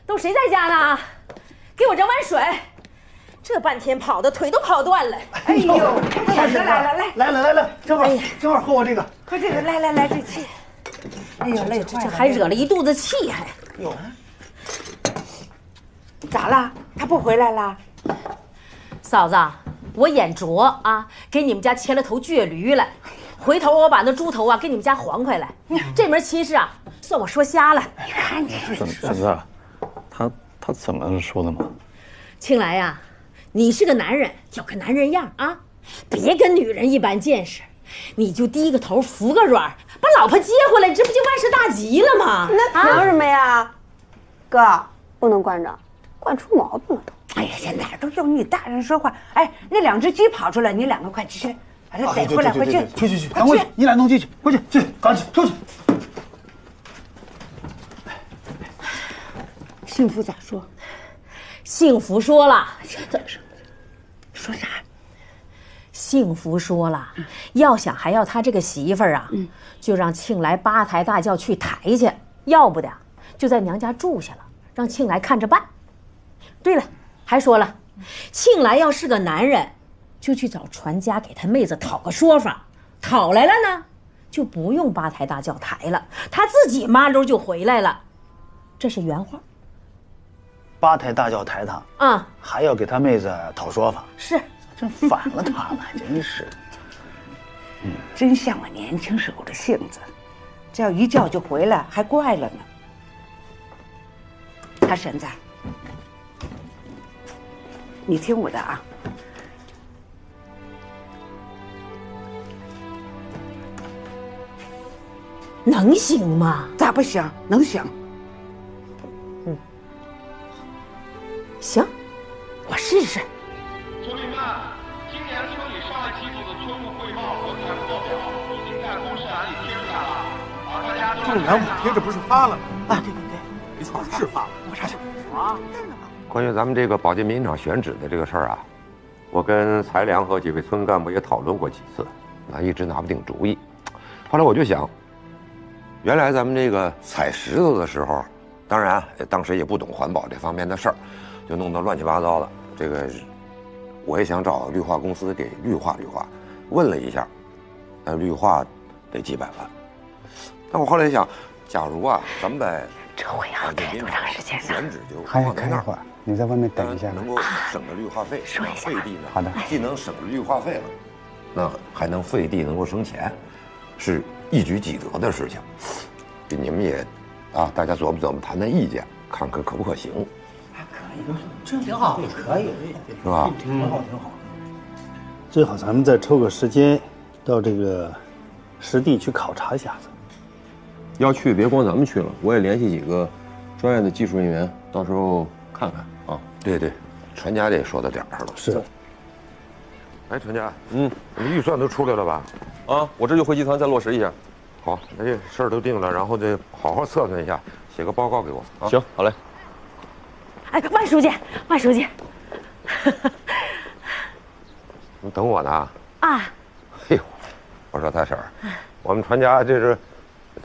都谁在家呢？给我整碗水。这半天跑的腿都跑断了。哎呦，来，正好喝我这个，喝这个，来，这气。哎呦，累坏了，这还惹了一肚子气，还。哟，咋了？他不回来了？嫂子，我眼拙啊，给你们家牵了头倔驴了。回头我把那猪头啊给你们家还回来。这门亲事啊，算我说瞎了。你看你婶子，他怎么说的吗？庆来呀，你是个男人，有个男人样啊，别跟女人一般见识，你就低个头服个软，把老婆接回来，这不就万事大吉了吗？那凭什么呀？哥，不能惯着，惯出毛病了都。哎呀，现在都用你大人说话。哎，那2只鸡跑出来，你2个快去，把它逮回来，回去。去，赶快去！你俩弄鸡去，回去，赶紧出去。幸福咋说？幸福说了，说啥？幸福说了，要想还要他这个媳妇儿啊，就让庆来8抬大轿去抬去，要不的就在娘家住下了，让庆来看着办。对了，还说了，庆来要是个男人，就去找船家给他妹子讨个说法，讨来了呢，就不用8抬大轿抬了，他自己麻溜就回来了。这是原话。 8抬大轿抬他啊，还要给他妹子讨说法，是真反了他了，真是。真像我年轻时候的性子，这要一叫就回来，还怪了呢。大婶子，你听我的啊，能行吗？咋不行？能行。行，我试试。村民们，今年村里上一季度的村务汇报和财务报表已经在公示栏里贴出来了，大家都这栏目贴着不是发了吗？啊，对，没错，是发了。我查查啊。关于咱们这个保健民长选址的这个事儿啊，我跟财良和几位村干部也讨论过几次，一直拿不定主意。后来我就想，原来咱们这个采石头的时候，当然当时也不懂环保这方面的事儿。 就弄得乱七八糟的，这个我也想找绿化公司给绿化，问了一下，绿化得几百万。但我后来想，假如啊，咱们在这会要待多长时间呢？选址就还放在那儿，一会儿，你在外面等一下，能够省着绿化费，说一下费地呢。好的，既能省着绿化费了，那还能费地，能够省钱，是一举几得的事情。你们也大家琢磨谈谈意见，看看可不可行。 这挺好，可以，是吧？挺好。最好咱们再抽个时间，到这个实地去考察一下子。要去别光咱们去了，我也联系几个专业的技术人员，到时候看看啊。对，船家得说到点儿上了。是。哎，船家，你预算都出来了吧？啊，我这就回集团再落实一下。好，那这事儿都定了，然后得好好测算一下，写个报告给我啊。行，好嘞。 哎，万书记，你等我呢？啊！哎呦，我说大婶儿，我们船家这是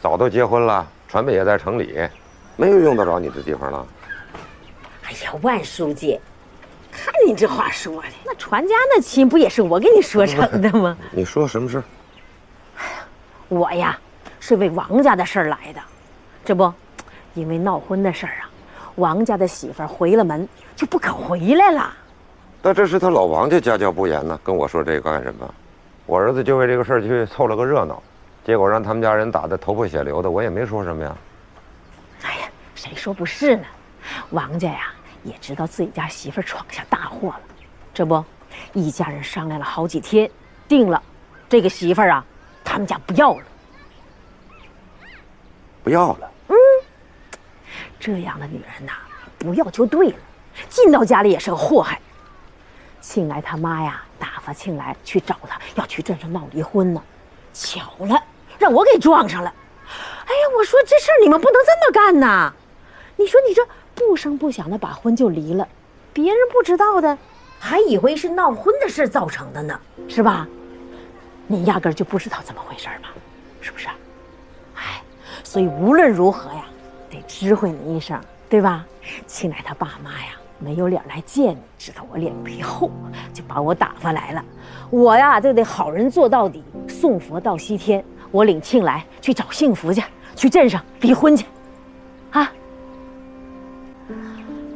早都结婚了，船北也在城里，没有用得着你的地方了。哎呀，万书记，看你这话说的，那船家那亲不也是我给你说成的吗？你说什么事？我呀，是为王家的事儿来的，这不，因为闹婚的事儿啊。 王家的媳妇儿回了门就不肯回来了，那这是他老王家家教不严呢，跟我说这个干什么？我儿子就为这个事儿去凑了个热闹，结果让他们家人打得头破血流的，我也没说什么呀。哎呀，谁说不是呢？王家呀也知道自己家媳妇儿闯下大祸了，这不，一家人商量了好几天，定了，这个媳妇儿啊，他们家不要了。不要了。 这样的女人呐，不要就对了，进到家里也是个祸害。庆来他妈呀，打发庆来去找他，要去镇上闹离婚呢，巧了，让我给撞上了。哎呀，我说这事儿你们不能这么干呐！你说你这不声不响的把婚就离了，别人不知道的，还以为是闹婚的事造成的呢，是吧？你压根儿就不知道怎么回事吧？是不是？哎，所以无论如何呀。 得知会你一声，对吧？庆来他爸妈呀，没有脸来见你，知道我脸皮厚，就把我打发来了。我呀，就得好人做到底，送佛到西天。我领庆来去找幸福去，去镇上离婚去，啊！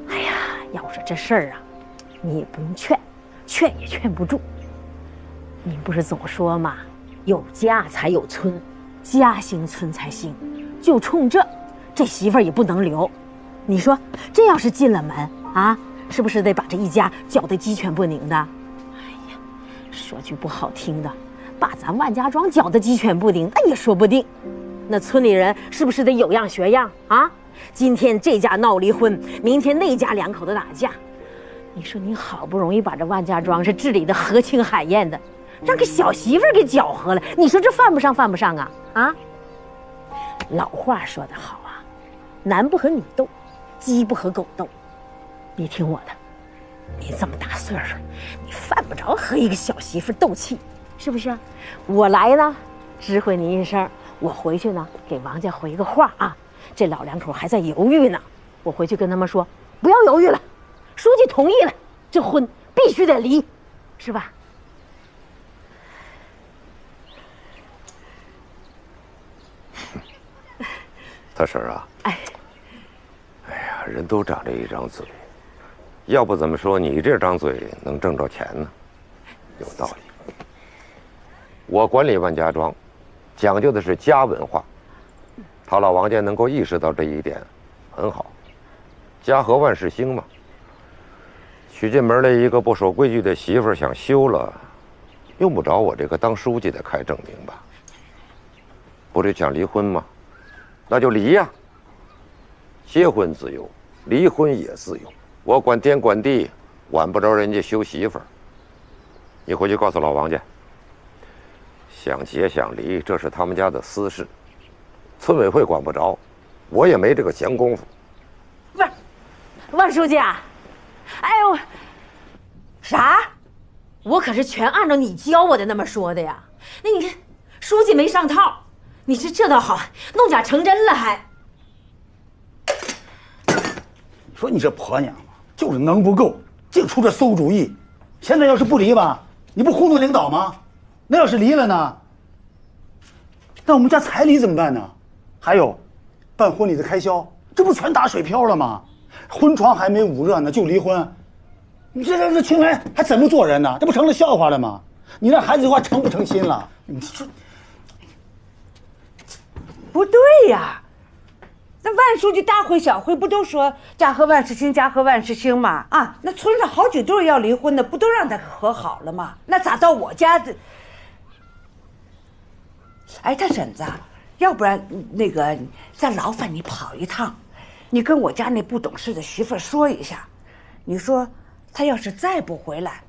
哎呀，要说这事儿啊，你也不用劝，劝也劝不住。您不是总说吗？有家才有村，家兴村才兴。就冲这媳妇儿也不能留。你说这要是进了门啊，是不是得把这一家搅得鸡犬不宁的？哎呀，说句不好听的，把咱万家庄搅得鸡犬不宁，那也说不定。那村里人是不是得有样学样啊？今天这家闹离婚，明天那家两口子打架。你说你好不容易把这万家庄是治理的和庆海晏的，让个小媳妇儿给搅和了，你说这犯不上啊？啊！老话说得好啊，男不和女斗，鸡不和狗斗。你听我的，你这么大岁数，你犯不着和一个小媳妇斗气，是不是？我来呢，知会你一声，我回去呢给王家回个话啊。这老两口还在犹豫呢，我回去跟他们说，不要犹豫了，书记同意了，这婚必须得离，是吧？大婶啊，哎呀，人都长着一张嘴，要不怎么说你这张嘴能挣着钱呢？有道理。我管理万家庄，讲究的是家文化，他老王家能够意识到这一点，很好。家和万事兴嘛。娶进门来一个不守规矩的媳妇儿，想休了，用不着我这个当书记的开证明吧？不是想离婚吗？那就离呀！结婚自由，离婚也自由。我管天管地，管不着人家休媳妇儿。你回去告诉老王家，想结想离，这是他们家的私事，村委会管不着，我也没这个闲工夫。不是，万书记啊，哎呦，啥？我可是全按照你教我的那么说的呀。那你看，书记没上套。你这倒好，弄假成真了还。你说你这婆娘嘛，就是能不够，净出这馊主意。现在要是不离吧，你不糊弄领导吗？那要是离了呢？那我们家彩礼怎么办呢？还有，办婚礼的开销，这不全打水漂了吗？婚床还没捂热呢就离婚，你这庆来还怎么做人呢？这不成了笑话了吗？你让孩子的话成不成心了？你说。不对呀，那万书记大会小会不都说家和万事兴，家和万事兴吗？啊，那村上好几对要离婚的，不都让他和好了吗？那咋到我家的？哎，大婶子，要不然那个再劳烦你跑一趟，你跟我家那不懂事的媳妇说一下，你说他要是再不回来，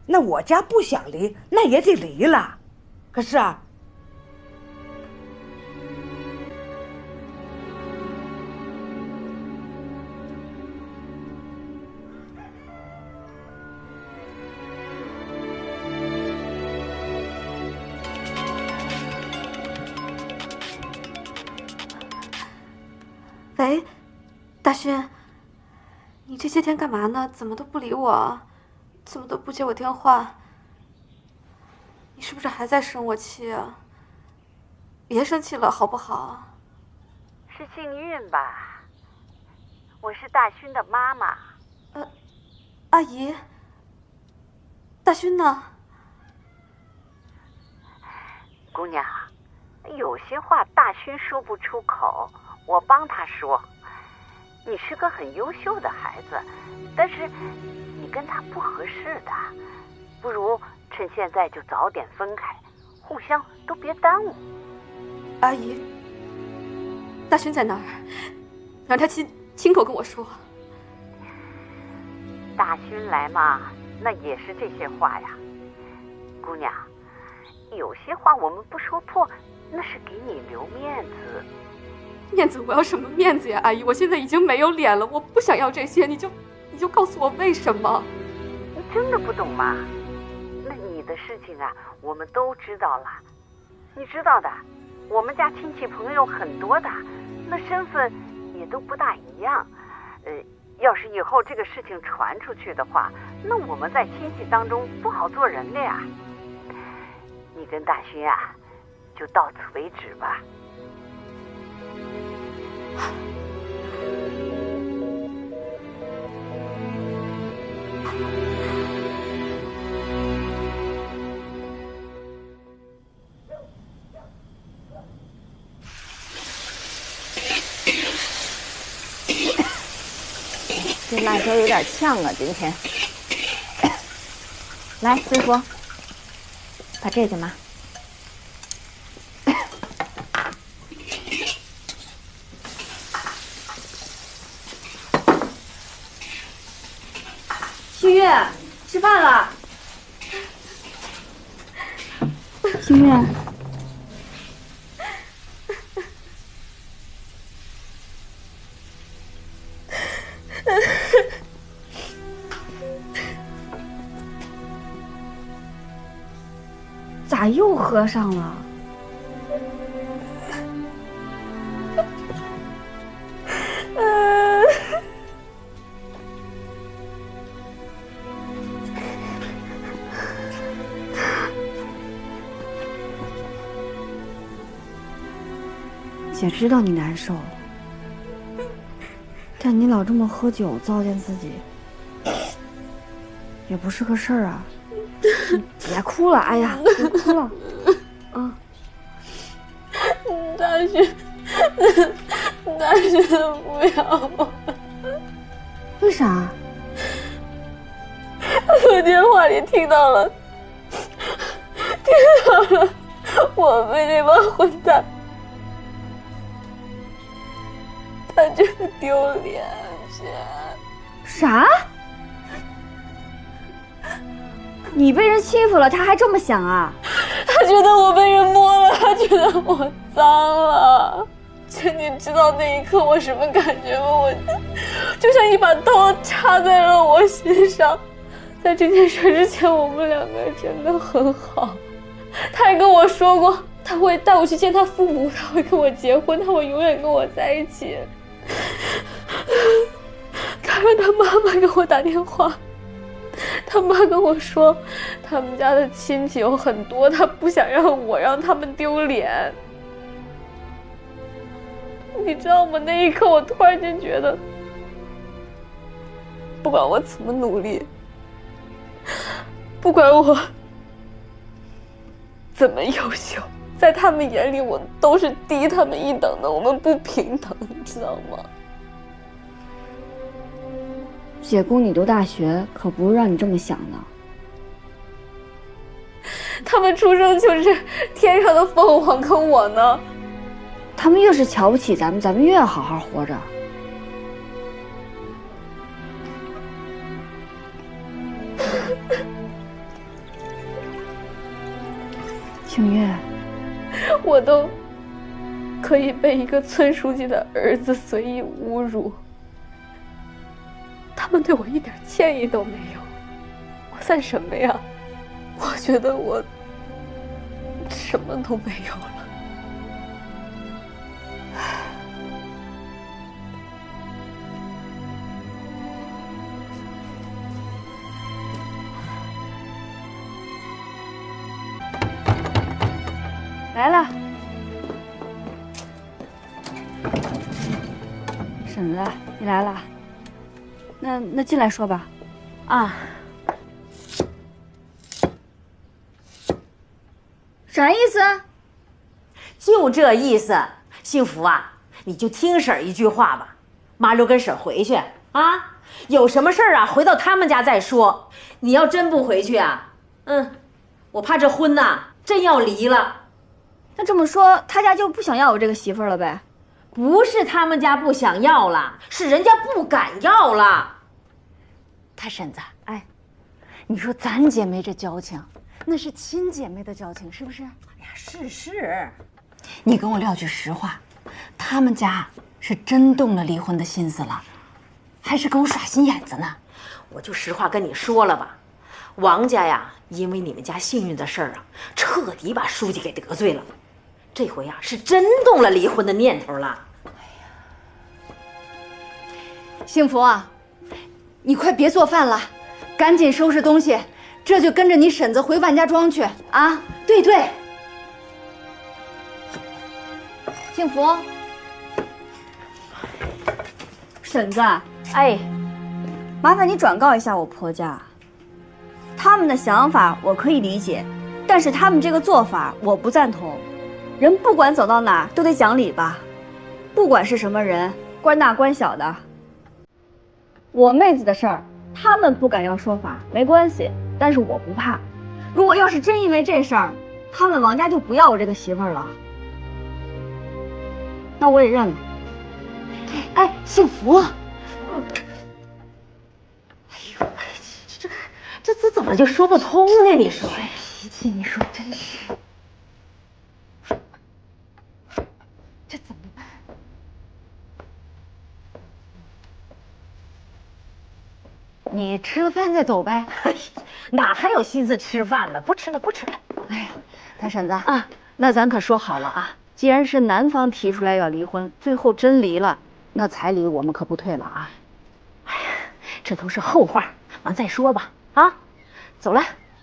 那我家不想离，那也得离了。可是啊。喂，大勋，你这些天干嘛呢？怎么都不理我，怎么都不接我电话？你是不是还在生我气啊？别生气了，好不好？是幸运吧？我是大勋的妈妈。阿姨，大勋呢？姑娘，有些话大勋说不出口。我帮他说，你是个很优秀的孩子，但是你跟他不合适的，不如趁现在就早点分开，互相都别耽误。阿姨，大勋在哪儿？让他亲口跟我说。大勋来嘛，那也是这些话呀。姑娘，有些话我们不说破，那是给你留面子。面子？我要什么面子呀，阿姨？我现在已经没有脸了，我不想要这些，你就告诉我为什么？你真的不懂吗？那你的事情啊，我们都知道了。你知道的，我们家亲戚朋友很多的，那身份也都不大一样。要是以后这个事情传出去的话，那我们在亲戚当中不好做人的呀。你跟大勋啊，就到此为止吧。这辣椒有点呛啊，今天。来，师傅，把这个拿。新月，吃饭了。新月。咋又喝上了？姐知道你难受，但你老这么喝酒糟践自己，也不是个事儿啊。别哭了，哎呀，别哭了，啊！大勋，大勋不要我。为啥？我电话里听到了我被那帮混蛋，他觉得丢脸。啥？你被人欺负了，他还这么想啊？他觉得我被人摸了，他觉得我脏了。这你知道那一刻我什么感觉吗？我就像一把刀插在了我心上。在这件事之前，我们两个真的很好。他还跟我说过，他会带我去见他父母，他会跟我结婚，他会永远跟我在一起。他让他妈妈给我打电话。他妈跟我说，他们家的亲戚有很多，他不想让他们丢脸。你知道吗？那一刻我突然间觉得，不管我怎么努力，不管我怎么优秀，在他们眼里我都是低他们一等的，我们不平等，你知道吗？姐供你读大学，可不是让你这么想的。他们出生就是天上的凤凰，跟我呢？他们越是瞧不起咱们，咱们越要好好活着。清月，我都可以被一个村书记的儿子随意侮辱。他们对我一点歉意都没有，我算什么呀？我觉得我什么都没有了。来了，婶子，你来了。那进来说吧。啊，啥意思？就这意思。幸福啊，你就听婶儿一句话吧，妈溜跟婶儿回去啊。有什么事儿啊，回到他们家再说。你要真不回去啊，我怕这婚呐真要离了。那这么说，他家就不想要我这个媳妇儿了呗？不是他们家不想要了，是人家不敢要了。大婶子，哎，你说咱姐妹这交情，那是亲姐妹的交情，是不是？哎呀，是。你跟我撂句实话，他们家是真动了离婚的心思了，还是跟我耍心眼子呢？我就实话跟你说了吧，王家呀，因为你们家幸运的事儿啊，彻底把书记给得罪了。这回啊，是真动了离婚的念头了。幸福啊，你快别做饭了，赶紧收拾东西，这就跟着你婶子回万家庄去啊！对对，幸福，婶子，哎，麻烦你转告一下我婆家，他们的想法我可以理解，但是他们这个做法我不赞同。人不管走到哪都得讲理吧，不管是什么人，官大官小的。我妹子的事儿，他们不敢要说法，没关系，但是我不怕。如果要是真因为这事儿，他们王家就不要我这个媳妇儿了，那我也认了。哎，幸福，哎呦，这怎么就说不通呢？你说，脾气，你说真是，这怎么办？你吃了饭再走呗。哪还有心思吃饭了？不吃了，不吃了。哎呀，大婶子啊，那咱可说好了啊，既然是男方提出来要离婚，最后真离了，那彩礼我们可不退了啊。哎呀，这都是后话，完再说吧。啊，走了。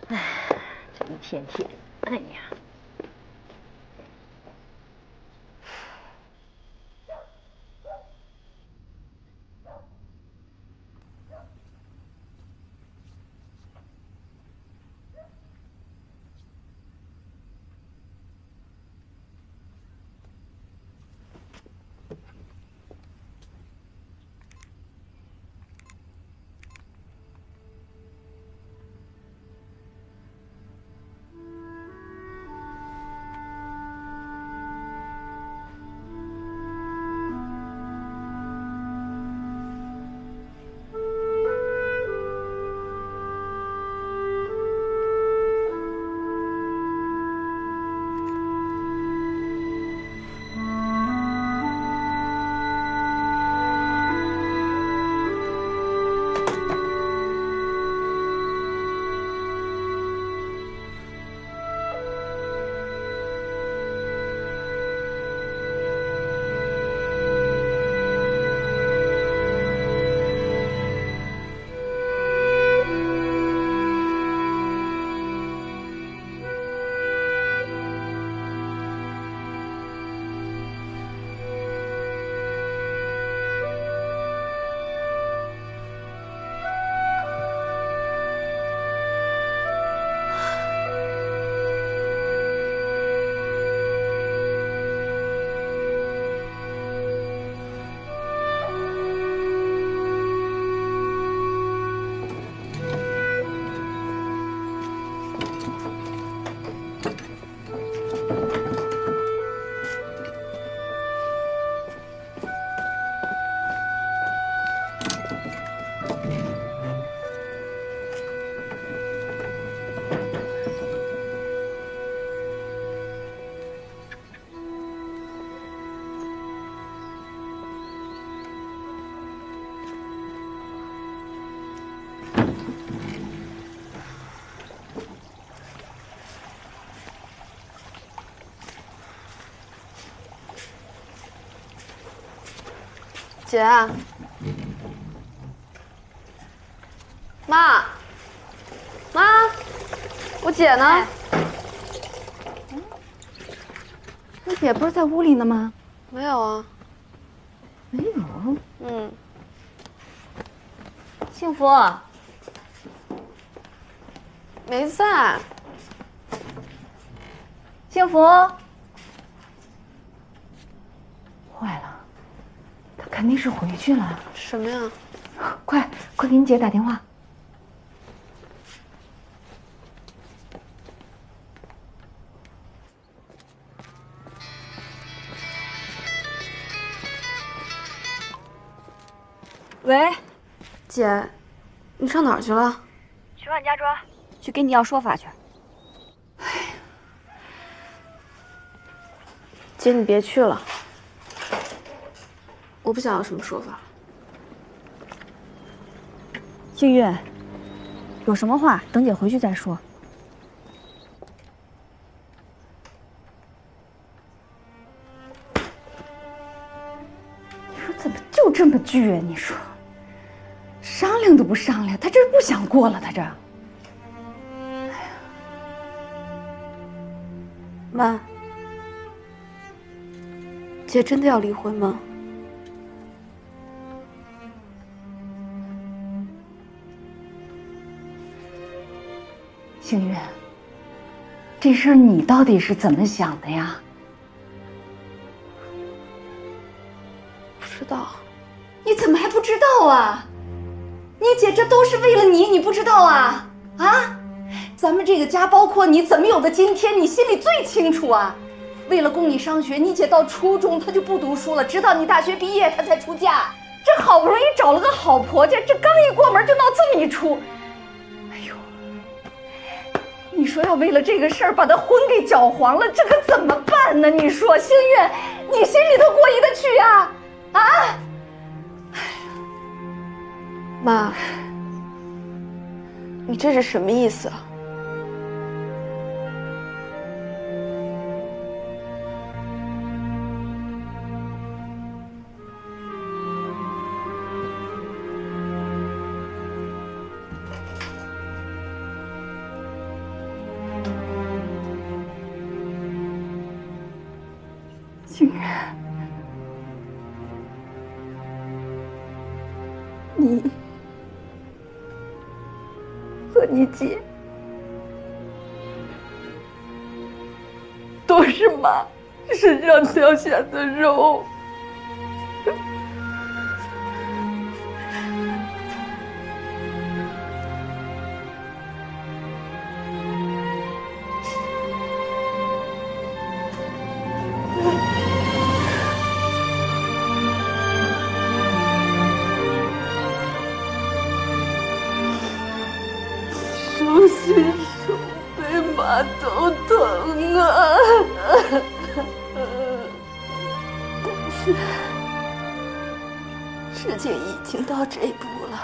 哎，这一天天，哎呀。姐，妈，我姐呢？你姐不是在屋里呢吗？没有啊。没有。嗯。幸福，没在。幸福，坏了，她肯定是回去了。什么呀？快给你姐打电话。喂，姐，你上哪儿去了？去万家庄，去跟你要说法去。姐，你别去了，我不想要什么说法。幸运，有什么话等姐回去再说。你说怎么就这么倔？你说。量都不商量，他这不想过了，他这。妈，姐真的要离婚吗？星月，这事儿你到底是怎么想的呀？不知道。你怎么还不知道啊？你姐这都是为了你，你不知道啊？啊？咱们这个家，包括你，怎么有的今天，你心里最清楚啊！为了供你上学，你姐到初中她就不读书了，直到你大学毕业她才出嫁。这好不容易找了个好婆家，这刚一过门就闹这么一出。哎呦，你说要为了这个事儿把她婚给搅黄了，这可怎么办呢？你说，星月，你心里头过意得去啊？啊？妈，你这是什么意思啊？星月，你和你姐都是妈身上掉下的肉。手心手背妈都疼啊！但是事情已经到这步了，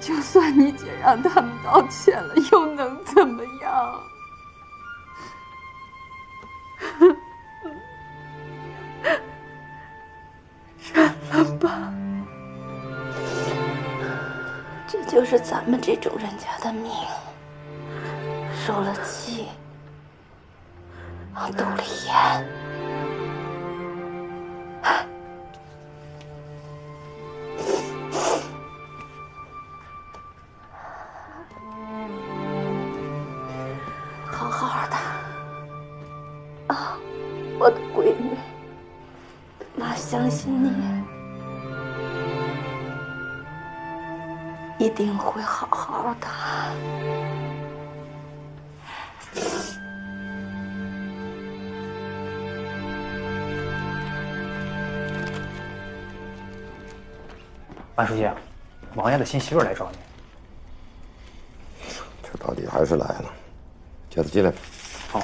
就算你姐让他们道歉了，又能怎么样？认了吧。这就是咱们这种人家的命，受了气，往肚里咽。好好的啊，我的闺女，妈相信你。一定会好好的。万书记，王爷的新媳妇来找你。这到底还是来了，叫他进来。好。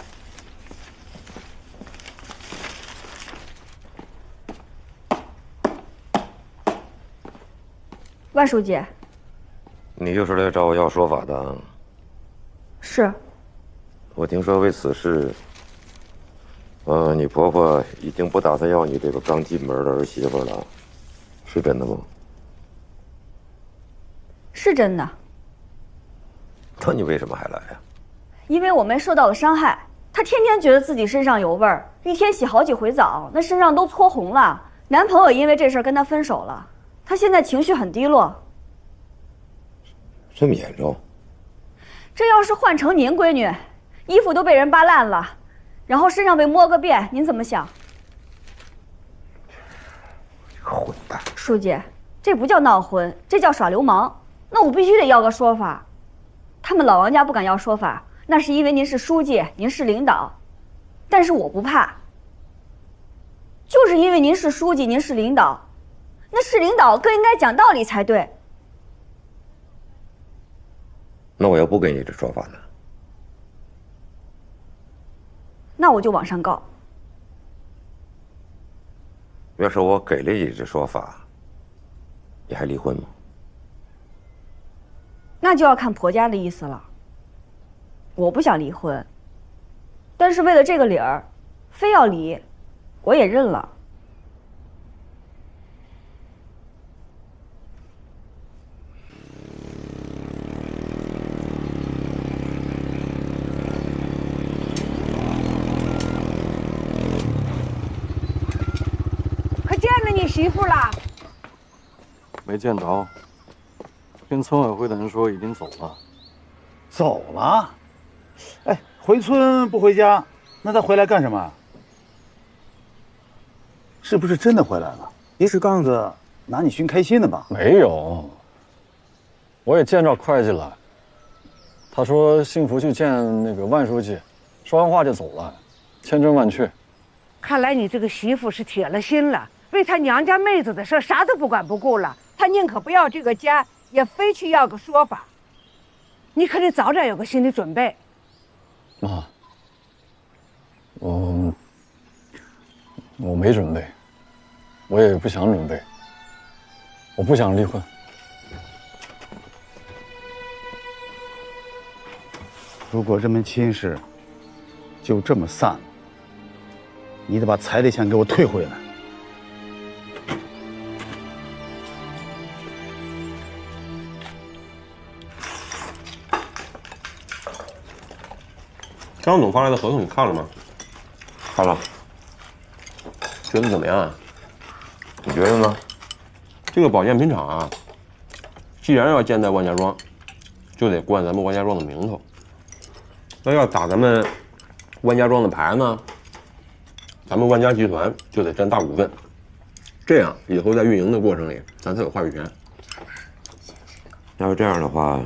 万书记。你又是来找我要说法的？是。我听说为此事，你婆婆已经不打算要你这个刚进门的儿媳妇了，是真的吗？是真的。那你为什么还来呀？因为我妹受到了伤害，她天天觉得自己身上有味儿，一天洗好几回澡，那身上都搓红了。男朋友因为这事儿跟她分手了，她现在情绪很低落。这么严重？这要是换成您闺女，衣服都被人扒烂了，然后身上被摸个遍，您怎么想？这个混蛋！书记，这不叫闹婚，这叫耍流氓。那我必须得要个说法。他们老王家不敢要说法，那是因为您是书记，您是领导。但是我不怕，就是因为您是书记，您是领导，那是领导更应该讲道理才对。那我要不给你这说法呢？那我就往上告。要是我给了你这说法，你还离婚吗？那就要看婆家的意思了。我不想离婚，但是为了这个理儿，非要离，我也认了。媳妇了？没见着，跟村委会的人说已经走了。走了？哎，回村不回家，那他回来干什么？是不是真的回来了？别是杠子拿你寻开心的吧？没有，我也见着会计了。他说幸福去见那个万书记，说完话就走了，千真万确。看来你这个媳妇是铁了心了，为她娘家妹子的事啥都不管不顾了。她宁可不要这个家，也非去要个说法。你可得早点有个心理准备。妈，我没准备，我也不想准备，我不想离婚。如果这门亲事就这么散了，你得把彩礼钱给我退回来。张总发来的合同你看了吗？看了。觉得怎么样啊？你觉得呢？这个保健品厂啊，既然要建在万家庄，就得冠咱们万家庄的名头。那要打咱们万家庄的牌呢，咱们万家集团就得占大股份，这样以后在运营的过程里，咱才有话语权。要是这样的话，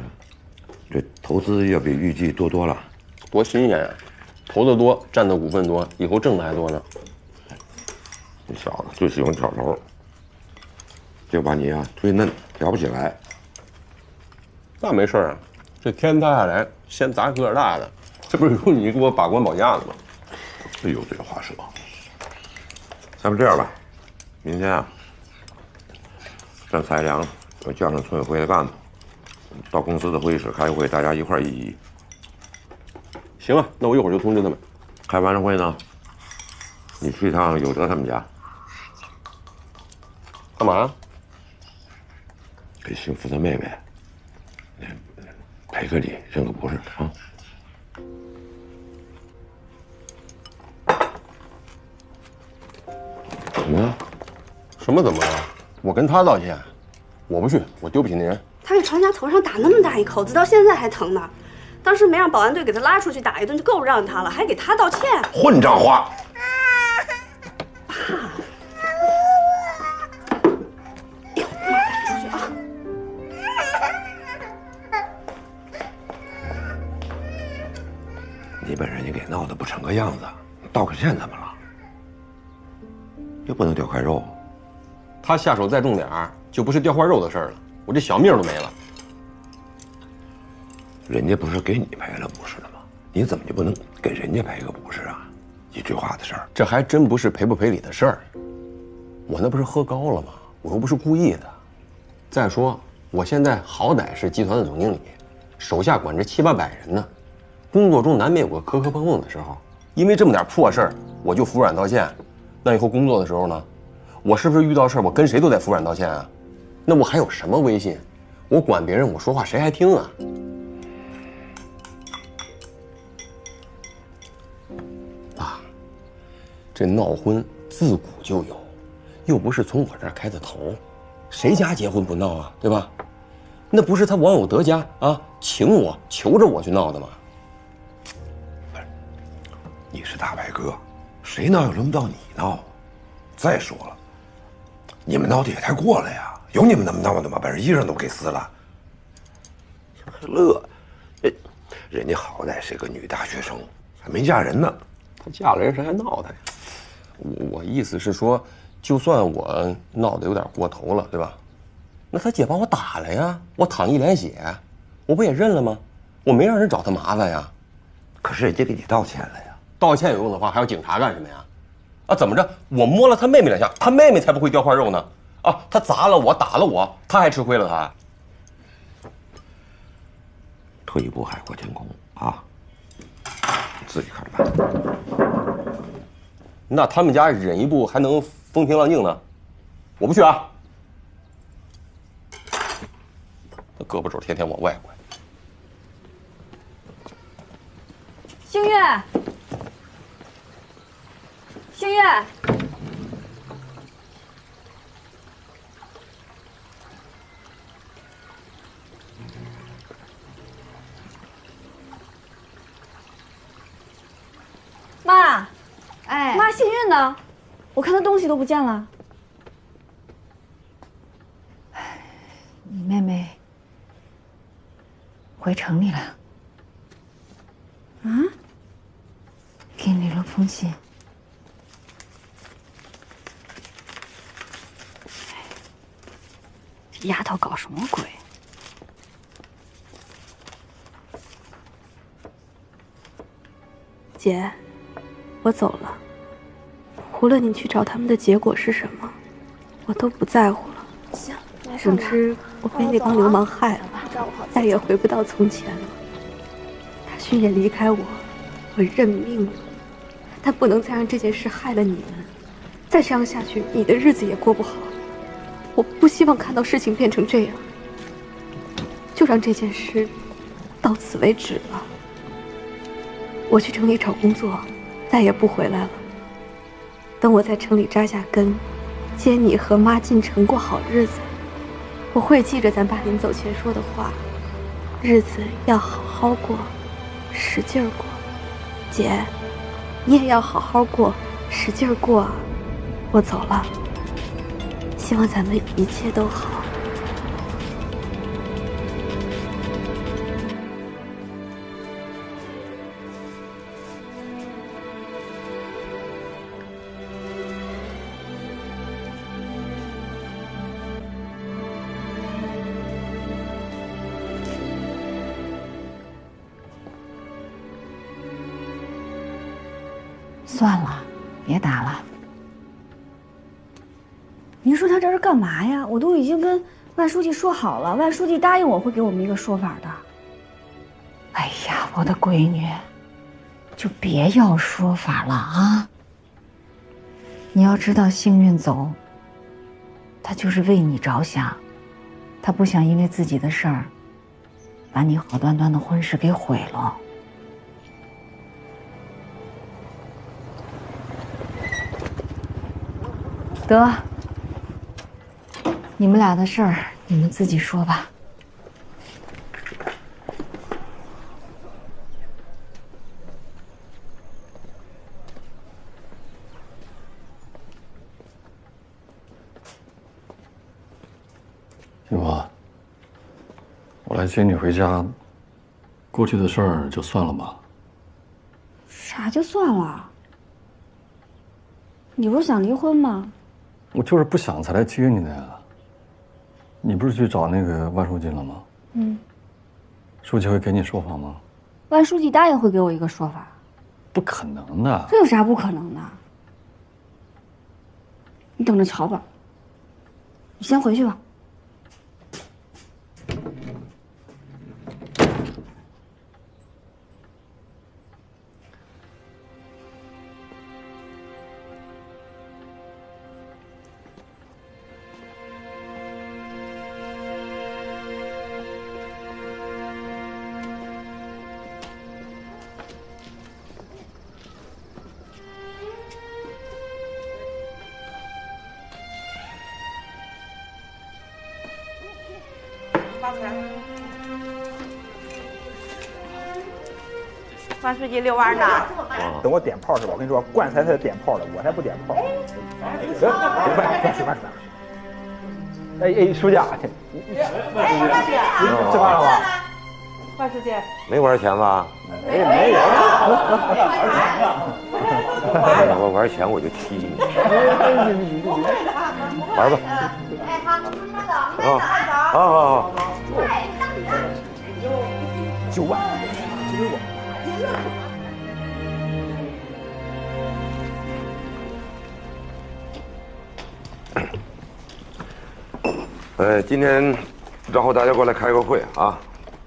这投资要比预计多了。多新鲜呀！投的多，占的股份多，以后挣的还多呢。这小子就喜欢挑头，就把你啊忒嫩，挑不起来。那没事啊，这天塌下来先砸个儿大的，这不是有你给我把关保驾的吗？哎呦，这话说，咱们这样吧，明天啊，让蔡良我叫上村委会的干部，到公司的会议室开个会，大家一块儿议议。行啊，那我一会儿就通知他们。开完了会呢，你去一趟有德他们家，干嘛？给幸福的妹妹赔个礼，认个不是啊。怎么了？什么怎么了？我跟他道歉，我不去，我丢不起那人。他给船家头上打那么大一口子，到现在还疼呢。当时没让保安队给他拉出去打一顿就够让他了，还给他道歉，混账话！出去啊！你把人家给闹得不成个样子，道个歉怎么了？又不能掉块肉。他下手再重点儿，就不是掉块肉的事儿了，我这小命都没了。人家不是给你赔了不是的吗？你怎么就不能给人家赔个不是啊？一句话的事儿，这还真不是赔不赔礼的事儿。我那不是喝高了吗？我又不是故意的。再说，我现在好歹是集团的总经理，手下管着700-800人呢，工作中难免有个磕磕碰碰的时候。因为这么点破事儿，我就服软道歉，那以后工作的时候呢，我是不是遇到事儿我跟谁都得服软道歉啊？那我还有什么威信？我管别人，我说话谁还听啊？爸，这闹婚自古就有，又不是从我这儿开的头，谁家结婚不闹啊？对吧？那不是他王有德家啊，请我求着我去闹的吗？不是，你是大白哥，谁闹又轮不到你闹。再说了，你们闹的也太过了呀！有你们那么闹的吗？把人衣裳都给撕了。乐，人家好歹是个女大学生，还没嫁人呢。她嫁了人谁还闹她呀？我意思是说，就算我闹得有点过头了，对吧？那她姐把我打了呀，我淌一脸血，我不也认了吗？我没让人找她麻烦呀。可是人家给你道歉了呀。道歉有用的话，还要警察干什么呀？啊，怎么着？我摸了她妹妹2下，她妹妹才不会掉块肉呢。啊，她砸了我，打了我，她还吃亏了她。退一步海阔天空啊！你自己看吧。那他们家忍一步还能风平浪静呢，我不去啊！那胳膊肘天天往外拐。星月，星月，信呢？我看他东西都不见了。你妹妹回城里了。啊？给你留了封信。这丫头搞什么鬼？姐，我走了。无论你去找他们的结果是什么，我都不在乎了。行，总之，我被那帮流氓害了，再也回不到从前了。大勋也离开我，我认命了。但不能再让这件事害了你们。再这样下去，你的日子也过不好。我不希望看到事情变成这样，就让这件事到此为止吧。我去城里找工作，再也不回来了。等我在城里扎下根，接你和妈进城过好日子，我会记着咱爸临走前说的话，日子要好好过，使劲儿过。姐，你也要好好过，使劲儿过啊！我走了。希望咱们一切都好。算了，别打了。您说他这是干嘛呀？我都已经跟万书记说好了，万书记答应我会给我们一个说法的。哎呀，我的闺女，就别要说法了啊！你要知道，幸运走，他就是为你着想，他不想因为自己的事儿，把你好端端的婚事给毁了。得。你们俩的事儿，你们自己说吧。金华，我来接你回家，过去的事儿就算了吧。啥就算了？你不是想离婚吗？我就是不想才来接你的呀。你不是去找那个万书记了吗？嗯。书记会给你说法吗？万书记答应会给我一个说法。不可能的。这有啥不可能的？你等着瞧吧。你先回去吧。万书记遛弯呢，等我点炮是吧？我跟你说，惯才点炮的，我才不点炮。行，吃饭。哎，书记啊，吃饭了吗？万书记，没玩钱吧？没人。我玩钱我就踢你。玩吧。哎，好，吃饭早，好。9万，寄给我。今天然后大家过来开个会啊，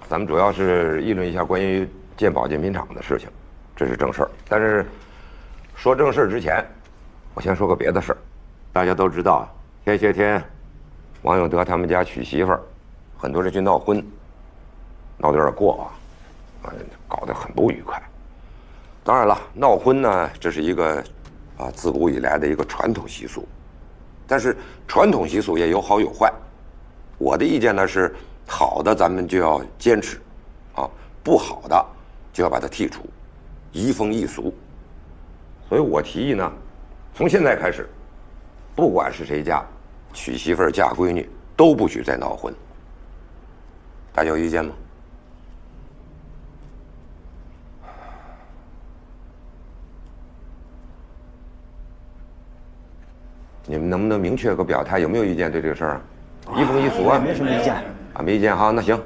咱们主要是议论一下关于建保健品厂的事情，这是正事儿。但是说正事儿之前，我先说个别的事儿。大家都知道，前些天王永德他们家娶媳妇儿，很多人去闹婚，闹得有点过搞得很不愉快。当然了，闹婚呢，这是一个自古以来的一个传统习俗，但是传统习俗也有好有坏。我的意见呢是，好的咱们就要坚持，不好的就要把它剔除，移风易俗。所以我提议呢，从现在开始，不管是谁家，娶媳妇儿嫁闺女都不许再闹婚。大家有意见吗？你们能不能明确个表态？有没有意见对这个事儿啊？一风一俗啊？没什么意见啊，没意见哈。那行，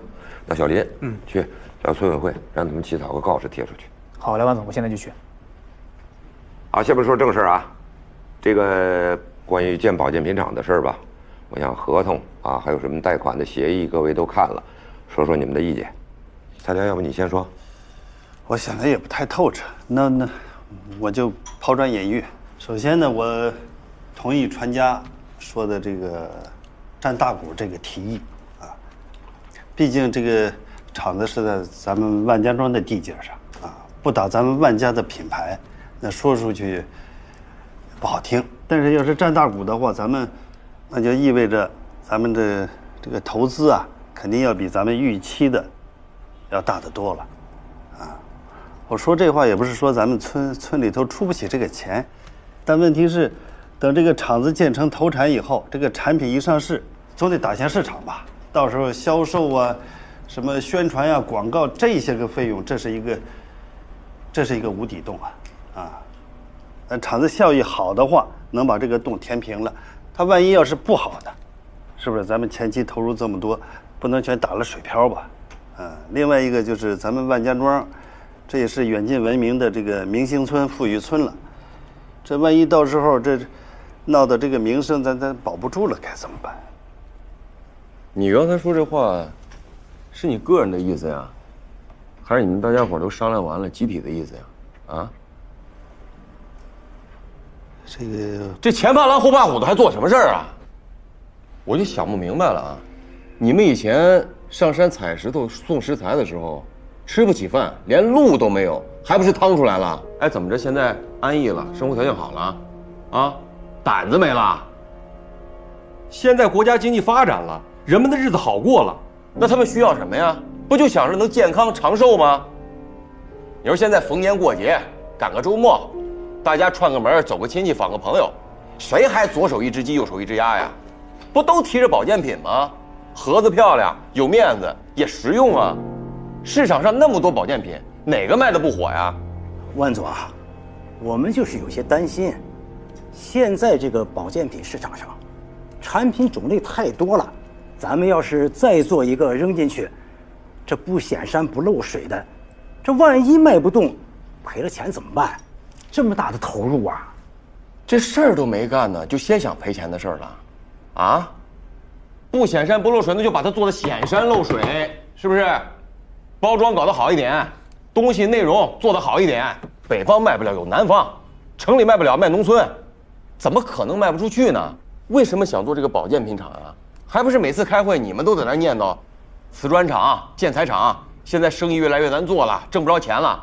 那小林，去找村委会，让他们起草个告示贴出去。好，来，王总，我现在就去。好，下面说正事儿啊。这个关于建保健品厂的事儿吧，我想合同啊，还有什么贷款的协议，各位都看了，说说你们的意见。蔡良，要不你先说？我想的也不太透彻，那我就抛砖引玉。首先呢，我同意传家说的这个占大股这个提议啊，毕竟这个厂子是在咱们万家庄的地界上啊，不打咱们万家的品牌，那说出去不好听。但是要是占大股的话，那就意味着咱们的这个投资啊，肯定要比咱们预期的要大得多了啊。我说这话也不是说咱们村里头出不起这个钱，但问题是，等这个厂子建成投产以后，这个产品一上市，总得打向市场吧？到时候销售啊，什么宣传啊、广告这些个费用，这是一个无底洞啊！厂子效益好的话，能把这个洞填平了。它万一要是不好的，是不是咱们前期投入这么多，不能全打了水漂吧？另外一个就是咱们万家庄，这也是远近闻名的这个明星村、富裕村了。这万一到时候这闹的这个名声咱保不住了，该怎么办？你刚才说这话，是你个人的意思呀，还是你们大家伙都商量完了集体的意思呀？啊？这前怕狼后怕虎的，还做什么事儿啊？我就想不明白了啊！你们以前上山采石头送食材的时候，吃不起饭，连路都没有，还不是趟出来了？哎，怎么着？现在安逸了，生活条件好了，啊，胆子没了？现在国家经济发展了，人们的日子好过了，那他们需要什么呀？不就想着能健康长寿吗？你说现在逢年过节，赶个周末，大家串个门，走个亲戚，访个朋友，谁还左手一只鸡，右手一只鸭呀？不都提着保健品吗？盒子漂亮，有面子，也实用啊。市场上那么多保健品，哪个卖的不火呀？万总啊，我们就是有些担心，现在这个保健品市场上，产品种类太多了，咱们要是再做一个扔进去，这不显山不漏水的，这万一卖不动，赔了钱怎么办？这么大的投入啊，这事儿都没干呢，就先想赔钱的事儿了，啊？不显山不漏水，那就把它做得显山漏水，是不是？包装搞得好一点，东西内容做得好一点，北方卖不了有南方，城里卖不了卖农村，怎么可能卖不出去呢？为什么想做这个保健品厂啊？还不是每次开会你们都在那念叨，瓷砖厂、建材厂现在生意越来越难做了，挣不着钱了，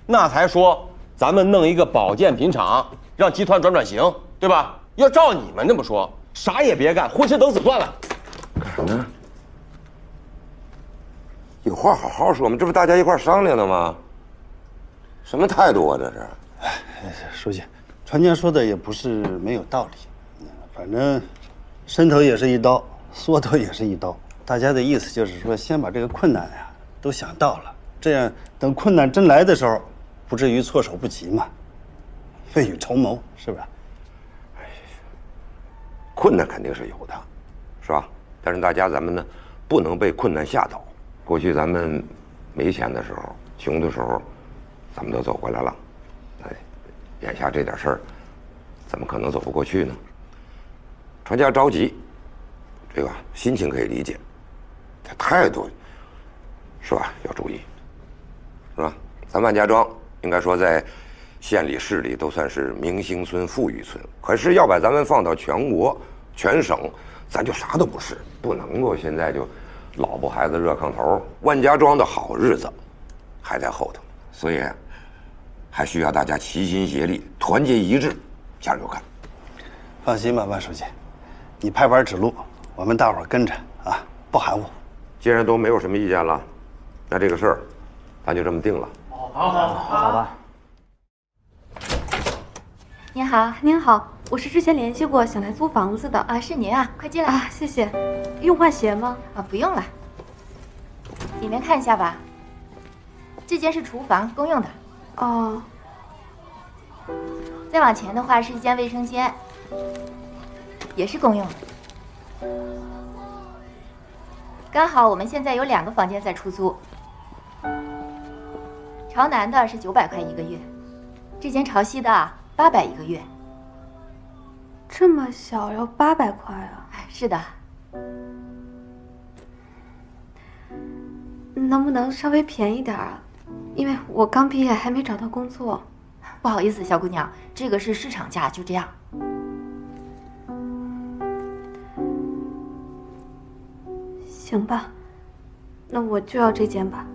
那才说咱们弄一个保健品厂，让集团转型，对吧？要照你们这么说，啥也别干，混吃等死算了。干什么呢？有话好好说嘛，这不大家一块商量的吗？什么态度啊这是？书记，传家说的也不是没有道理，反正伸头也是一刀，缩头也是一刀。大家的意思就是说，先把这个困难呀都想到了，这样等困难真来的时候，不至于措手不及嘛。未雨绸缪，是不是？困难肯定是有的，是吧？但是大家咱们呢，不能被困难吓倒。过去咱们没钱的时候、穷的时候，咱们都走过来了。哎，眼下这点事儿，怎么可能走不过去呢？传家着急，这个心情可以理解，这态度是吧？要注意，是吧？咱万家庄应该说在县里、市里都算是明星村、富裕村，可是要把咱们放到全国、全省，咱就啥都不是，不能够现在就老婆孩子热炕头。万家庄的好日子还在后头，所以还需要大家齐心协力、团结一致，加油干！放心吧，万书记，你拍板指路，我们大伙儿跟着啊，不含糊。既然都没有什么意见了，那这个事儿咱就这么定了。好吧。您好，您好，我是之前联系过，想来租房子的啊，是您啊，快进来啊，谢谢。用换鞋吗？啊，不用了，里面看一下吧。这间是厨房，公用的。哦。再往前的话是一间卫生间，也是公用的。刚好我们现在有2个房间在出租，朝南的是900块1个月，这间朝西的800一个月。这么小要800块啊？是的。能不能稍微便宜点啊？因为我刚毕业还没找到工作。不好意思，小姑娘，这个是市场价，就这样。行吧，那我就要这间吧。